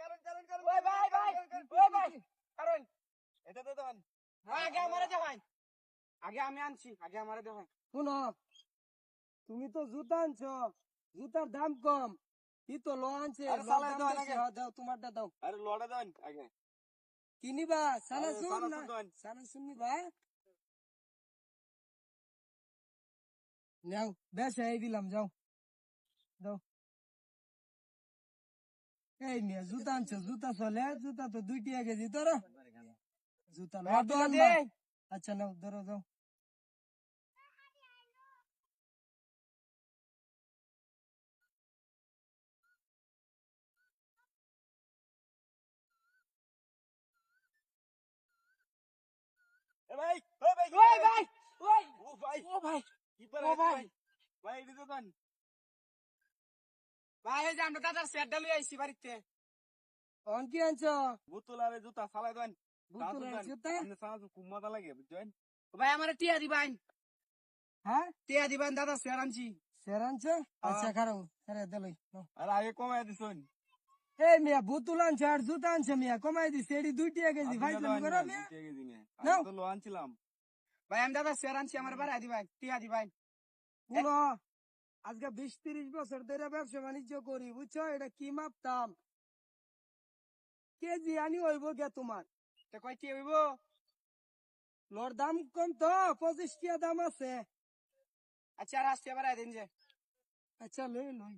কারণ ভাই ভাই ভাই ওই ভাই কারণ এটা তো দেন আগে আমারে দে ভাই আগে আমি আনছি আগে আমারে দে ভাই শুনো, তুমি তো জুতা আনছো, জুতার দাম কম, ই তো লো আনছে, আরে লোর সালাই দাম দেন বেশি। আগে হ্যাঁ, দাও তোমারটা দাও। আরে লড়ে দেন আগে কি নিবা? সানাসুর না সানাসুর দেন সানাসুর নিবা? নাও, বেশ এই দিলাম, যাও দাও। এই মিয়া জুতা আনছো, জুতা চলে, জুতা তো 2 টাকা কেজি ধরো। জুতা ভাই লড় আপনি দোয়ান দে না। আচ্ছা নাও, ধরো দাও। এ ভাই ওই ভাই ওই ভাই, ওই ও ভাই ও ভাই, কি করে ও ভাই, ভাই ভাই এটা তো দেন ভাই এই যে আমরা দাদার সেটটা লই আইছি বাড়িতে। অন কি আনছো? বোতল আর জুতা সালাই দেন বুতুল সানাসুর দেন জুতা? আপনি সানাসুর খুব মজা লাগে বুঝছেন ভাই আমারে টিয়া দিবাইন। হ্যাঁ, টিয়া দিবাইন, দাদা সের আনছি। সের আনছো? আচ্ছা খারাপ, আরে দেলই। আর আগে কমায় দিছেন এই মিয়া বুতুল আনছে আর জুতা আনছে মিয়া, কমাই দিছে, এডি 2 টাকা কেজি, আপনি ফাইজলামি দেন করো না মিয়া। দুই টাকা দিনে আগে নাও তো লো আনছিলাম ভাই, আমি দাদা সের আনছি, আমার বাড়ি দিবাই, টিয়া দিবাই। শুনো, আজকে 20-30 বছর ধরে ব্যবসা বাণিজ্য করি, বুঝছো? এটা কি মাপতাম? কেজি আনি হইব গে তোমার। তা কয় টি হইব লোর দাম কম তো, 25 টাকা দাম আছে। আচ্ছা আর আসতে বাড়াই দিন যে আচ্ছা লই লই।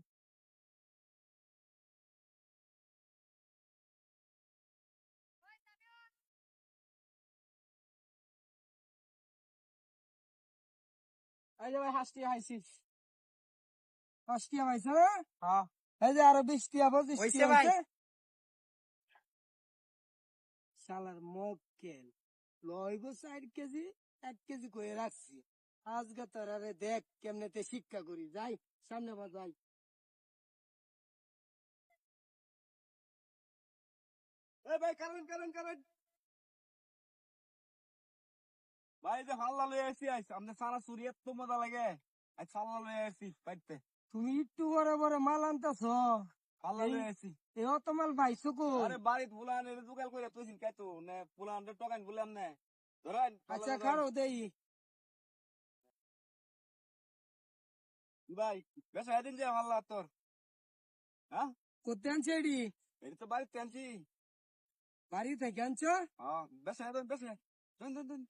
এই যে ভাই হাসটি হাইছি। হাসটি হাইছে না? হ্যাঁ এই যে আরো 20 টাকা 25 হইছে টাকা ভাই হইছে। শালার মক্কেল লইব 4 কেজি, 1 কেজি কয়ে রাখছি। আজকে তোর আরে দেখ কেমনেতে শিক্ষা করি, যাই সামনে বা যাই। এ ভাই কারণ ভাই যে হাল্লা লয়ে আসি আইস আপনি সারা সুরি এত মজা লাগে আজ হাল্লা লয়ে আসি বাইতে তুমি একটু বড় বড় মাল আনতাছ, হাল্লা এই লয়ে আসি এই অত মাল পাইছো কই? আরে বাড়িত ফুলান এর জোগাড় করে তুইছিন কাইতো নে ফুলান টকান ফুলান নে ধরেন আচ্ছা হাল্লা ধরেন খারো দেই। ভাই বেশ দিন যে হাল্লা তোর হ্যাঁ করতে আনছে এডি? এটা তো বাড়িতে আনছি বাড়ি থেকে আনছো? হ্যাঁ বেশ দেন দেন